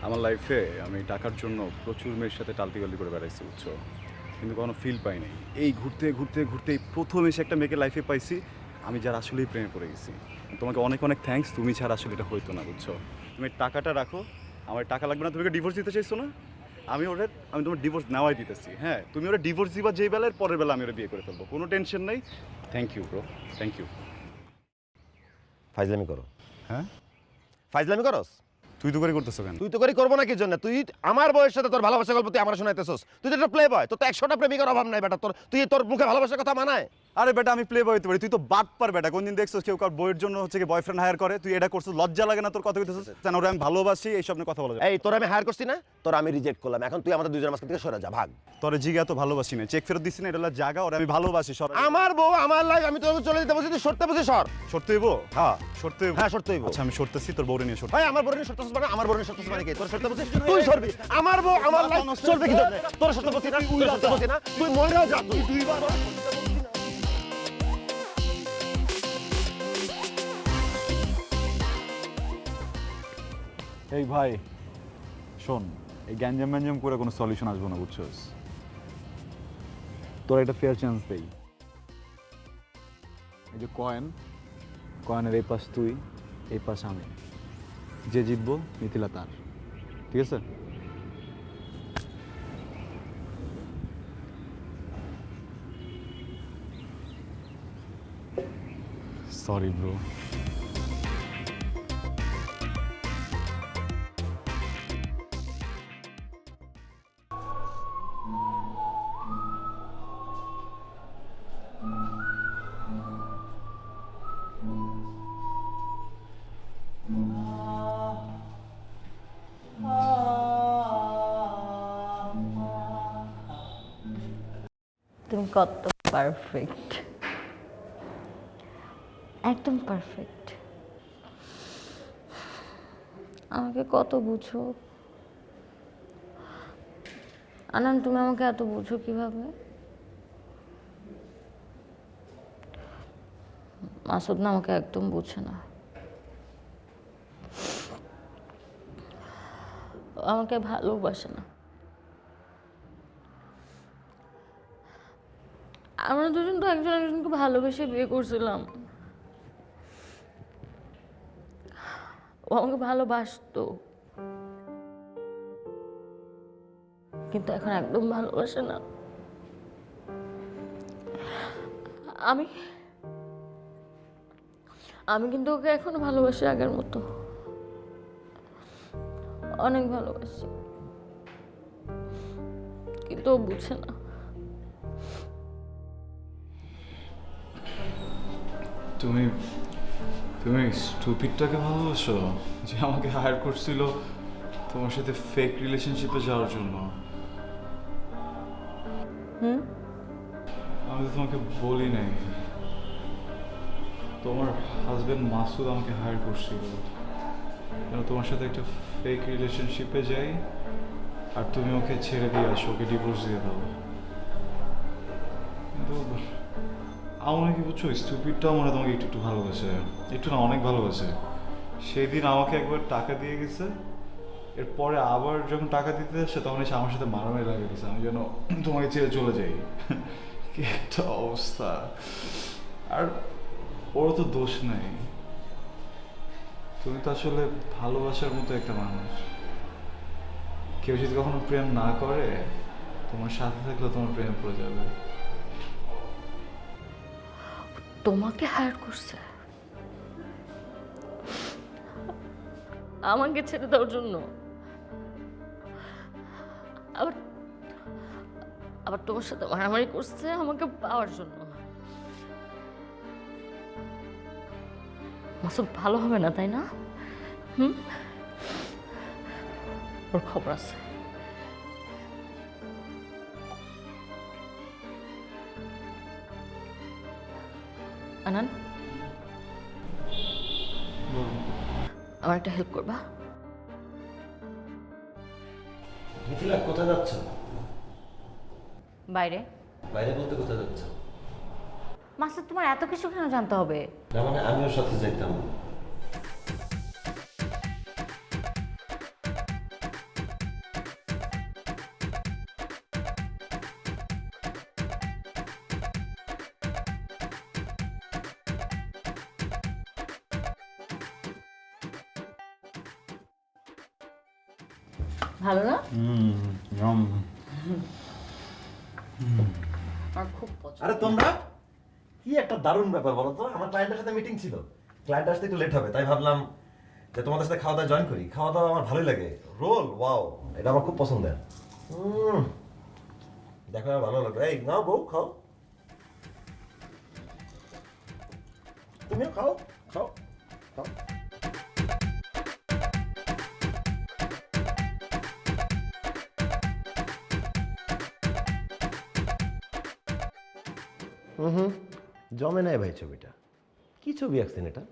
আমার লাইফে আমি টাকার জন্য প্রচুর মেয়ের সাথে টালতিগালি করে বেড়াইছি, বুঝছো, কিন্তু কোনো ফিল পাই নাই। এই ঘুরতে ঘুরতে ঘুরতে প্রথম এসে একটা মেয়েকে লাইফে পাইছি, আমি যার আসলেই প্রেমে পড়ে গেছি। তোমাকে অনেক অনেক থ্যাঙ্কস, তুমি ছাড়া আসলে এটা হইতো না, বুঝছো। তুমি টাকাটা রাখো, আমার টাকা লাগবে না। তুমি ডিভোর্স দিতে চাইছো না, আমি তোমার ডিভোর্স নেওয়াই দিতেছি। হ্যাঁ, তুমি ওরা ডিভোর্স দিবা যেই বেলার পরের বেলা আমি ওরা বিয়ে করে ফেলবো, কোনো টেনশন নেই। Thank you bro, thank you. ফাইজলামি করো। হ্যাঁ, ফাইজলামি করস? তুই তো করে করতেছো কেন? তুই তো করি করবো না কি জন্য? তুই আমার বয়সের সাথে তোর ভালোবাসা গল্প তুই আমার শোনাইতেছস। তুই তো একটা প্লে বয়, তোর তো 100টা প্রেমিকার অভাব নাই বেটা। তোর মুখে ভালোবাসার কথা মানায়? আরে বেটা, আমি প্লে বয় হতে পারি, তুই তো বাদ পার বেটা। কোনদিন দেখছিস কেউ কার বইয়ের জন্য হচ্ছে কি বয়ফ্রেন্ড হায়ার করে? তুই এটা করছিস, লজ্জা লাগে না তোর? কথা কইতেছিস জান, ওরা আমি ভালোবাসি, এই সব নিয়ে কথা বলা যায়? এই তোর আমি হায়ার করছি না, তোর আমি রিজেক্ট করলাম। এখন তুই আমাদের দুজনের মাঝখান থেকে সরে যা, ভাগ। তোরে জিগা তো ভালোবাসি না, চেক ফেরত দিছি না, এটা হলো জায়গা, ওরা আমি ভালোবাসি। সর, আমার বউ আমার লাইফ, আমি তোকে চলে যেতে বলছি, তুই সরতে বলছিস সর। সরতে হইব? হ্যাঁ সরতে হইব? হ্যাঁ সরতে হইব। আচ্ছা আমি সরতেছি, তোর বউরে নিয়ে সরতে। ভাই আমার বউরে সরতে মানে আমার বউরে সরতে মানে কি? তোর সরতে বলছিস তুই সরবি, আমার বউ আমার লাইফ চলবে কি জন্য? তোর সরতে বলছিস না, তুই সরতে বলছিস না, তুই মরে যা। তুই দুইবার এই ভাই শোন, এই গ্যাঞ্জাম ম্যাঞ্জাম করে কোনো সলিউশন আসবো না, বুঝছস। তোর একটা ফেয়ার চান্স দেই। এই যে কয়েনের এই পাশ তুই, এই পাশ আমি, যে জিতবো মিথিলা তার, ঠিক আছে? Sorry bro. তুমি কত পারফেক্ট, একদম পারফেক্ট। আমাকে কত বুঝো আনান, তুমি আমাকে এত বুঝো কিভাবে? মাসুদ না আমাকে একদম বুঝে না, ও আমাকে ভালোবাসে না। আমরা দুজন তো একজন একজনকে ভালোবেসে বিয়ে করছিলাম। ও আমাকে ভালোবাসতো, কিন্তু এখন একদম ভালোবাসে না। আমি আমি কিন্তু ওকে এখনো ভালোবাসি, আগের মতো অনেক ভালোবাসি, কিন্তু ও বুঝে না। তুমি তুমি স্টুপিডটাকে ভালোবাসো, যে আমাকে হায়ার করছিল তোমার সাথে ফেক রিলেশনশিপে যাওয়ার জন্য। আমি তো তোমাকে বলি নাই, তোমার হাজবেন্ড মাসুদ আমাকে হায়ার করছিল যেন তোমার সাথে একটা ফেক রিলেশনশিপে যাই, আর তুমি ওকে ছেড়ে দিয়ে আসো, ওকে ডিভোর্স দিয়ে দাও। কিন্তু আমার কি বুঝছো, স্টুপিডটাও মনে হয় তোমাকে একটু একটু ভালোবাসে, একটু না অনেক ভালোবাসে। সেদিন আমাকে একবার টাকা দিয়ে গেছে, এরপরে আবার যখন টাকা দিতে আসছে তখন এসে আমার সাথে মারামারি লাগে গেছে, আমি যেন তোমাকে ছেড়ে চলে যাই। কি একটা অবস্থা! আর ওরও তো দোষ নাই, তুমি তো আসলে ভালোবাসার মতো একটা মানুষ। কেউ যদি কখনো প্রেম না করে, তোমার সাথে থাকলে তোমার প্রেম পড়ে যাবে। তোমাকে হায়ার করছে আমাকে ছেড়ে দেওয়ার জন্য? আবার আবার তোমার সাথে মারামারি করছে আমাকে পাওয়ার জন্য? মাসুদ ভালো হবে না, তাই না? ওর খবর আছে। আনান, আমার একটা হেল্প করবা? মিথিলা কোথায় যাচ্ছ? বাইরে। বাইরে বলতে কোথায় যাচ্ছ? মাসুদ, তোমার এত কিছু কেন জানতে হবে? না মানে আমিও সাথে যাইতাম। ভালো না? yum. আমার খুব পছন্দ। আরে তোমরা কি একটা দারুণ ব্যাপার বলো তো, আমার ক্লায়েন্টের সাথে মিটিং ছিল, ক্লায়েন্ট আসতে একটু লেট হবে, তাই ভাবলাম যে তোমাদের সাথে খাওয়া দাওয়া জয়েন করি। খাওয়া দাওয়া আমার ভালোই লাগে। রোল ওয়াও, এটা আমার খুব পছন্দের। দেখো আমার ভালো লাগবে। এই নাও বউ, খাও, তুমিও খাও, খাও, খাও। জমে নাই ভাই ছবিটা। কি ছবি আঁকছেন এটা?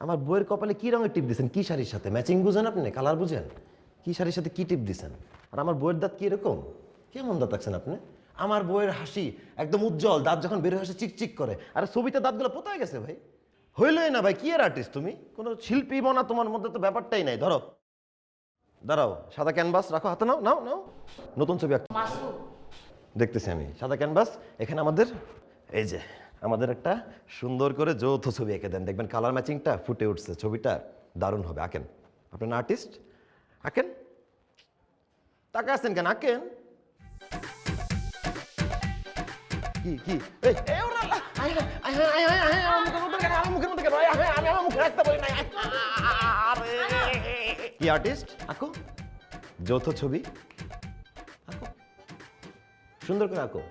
আমার বইয়ের কপালে কি রঙের টিপ দিয়েছেন? কি শাড়ির সাথে ম্যাচিং বুঝেন আপনি? কালার বুঝেন? কি শাড়ির সাথে কি টিপ দিয়েছেন? আর আমার বইয়ের দাঁত কি এরকম? কেমন দাঁত আঁকছেন আপনি? আমার বইয়ের হাসি একদম উজ্জ্বল, দাঁত যখন বের হয়ে আসে চিকচিক করে। আর ছবিতে দাঁতগুলো পোতায় গেছে ভাই। হইলই না ভাই, কি এর আর্টিস্ট তুমি? কোনো শিল্পী মনা তোমার মধ্যে তো ব্যাপারটাই নাই। ধরো, দাঁড়াও, সাদা ক্যানভাস রাখো হাতে, নাও নাও নাও, নতুন ছবি আঁকতে মাসুদ, দেখতেছি আমি। সাদা ক্যানভাস, এখানে আমাদের এই যে আমাদের একটা সুন্দর করে যৌথ ছবি এঁকে দেন, দেখবেন কালার ম্যাচিংটা ফুটে উঠছে, ছবিটা দারুণ হবে। আঁকেন, আপনার আর্টিস্ট, আঁকেন। টাকা আছেন কেন, আঁকেন। কি কি এই এই ওরা আয় আয় আয় আয় আয় আয় আমার মুখের মধ্যে কেন, আমার মুখের মধ্যে কেন, আয় আয় আমি আমার মুখে রাখতে পারি না। আরে কি আর্টিস্ট, আঁকো, যৌথ ছবি আঁকো, সুন্দর করে আঁকো।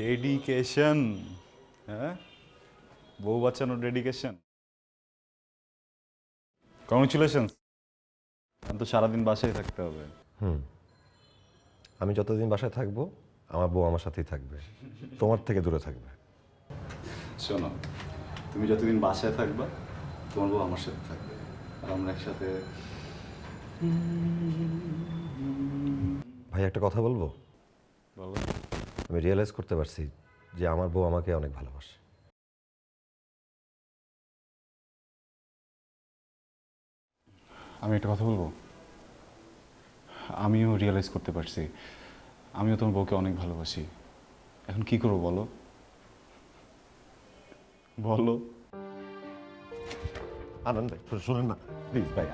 ডেডিকেশন, হ্যাঁ, বউ বাঁচানোর ডেডিকেশন। কংগ্রেচুলেশনস। তো সারাদিন বাসায় থাকতে হবে। আমি যতদিন বাসায় থাকবো আমার বউ আমার সাথেই থাকবে, তোমার থেকে দূরে থাকবে। শোনো, তুমি যতদিন বাসায় থাকবা তোমার বউ আমার সাথে থাকবে, আর আমরা একসাথে। ভাই একটা কথা বলবো? বলো। আমি রিয়েলাইজ করতে পারছি যে আমার বউ আমাকে অনেক ভালোবাসে। আমি একটা কথা বলবো, আমিও রিয়েলাইজ করতে পারছি আমিও তোমার বউকে অনেক ভালোবাসি। এখন কি করবো বলো বলো। আনন্দ ভাই শুনুন না প্লিজ ভাই,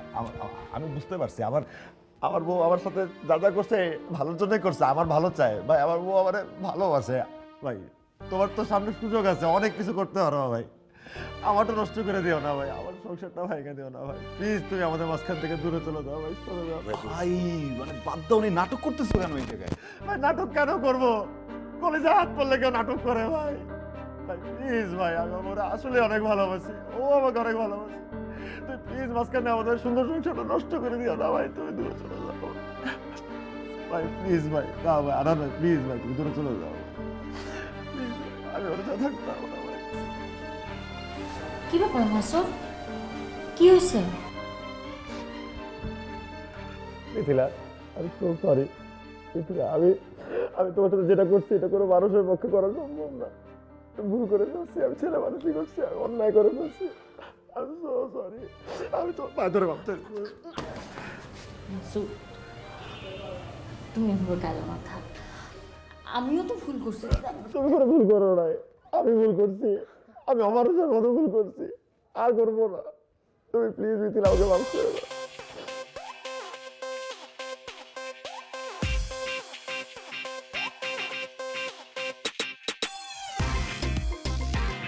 আমি বুঝতে পারছি আমার বউ আমার সাথে যা যা করছে ভালোর জন্যই করছে, আমার ভালো চায় ভাই, আমার বউ আমার ভালোবাসে ভাই। তোমার তো সামনে সুযোগ আছে, অনেক কিছু করতে পারো ভাই, আমারটা নষ্ট করে দিও না ভাই, আমার সংসারটা ভাইকে দিও না ভাই, প্লিজ তুমি আমাদের মাঝখান থেকে দূরে চলে যাও ভাই, চলে যাও ভাই। মানে বাদ দাও, উনি নাটক করতেছো কেন এই জায়গায়? ভাই। নাটক কেন করবো? কলেজে হাত পড়লে কেউ নাটক করে ভাই? ভাই প্লিজ ভাই, আমি ওরা আসলে অনেক ভালোবাসি, ও আমাকে অনেক ভালোবাসে, তুই প্লিজ মাঝখানে আমাদের সুন্দর সংসারটা নষ্ট করে দিও না ভাই, তুমি দূরে চলে যাও ভাই, প্লিজ ভাই, না ভাই, আনন্দ ভাই প্লিজ ভাই, তুমি দূরে চলে যাও প্লিজ, আমি ওর সাথে থাকতে পারবো না ভাই। কি ব্যাপার মাসুদ, কি হয়েছে? মিথিলা, আমি সো সরি মিথিলা, আমি তোমার সাথে যেটা করছি এটা কোনো মানুষের পক্ষে করা সম্ভব না, ভুল করে ফেলছি, আমি ছেলে মানুষই করছি, আমি অন্যায় করে ফেলছি, আমি সো সরি, আমি তো পা ধরে ভাবতে। মাসুদ, তুমি এভাবে কাঁদো না, থাক, আমিও তো ভুল করছি। তুমি করে ভুল করো নাই, আমি ভুল করছি, আমি আমার মতো ভুল করছি, আর করবো না, তুমি প্লিজ মিথিলা আমাকে মাফ করে দাও।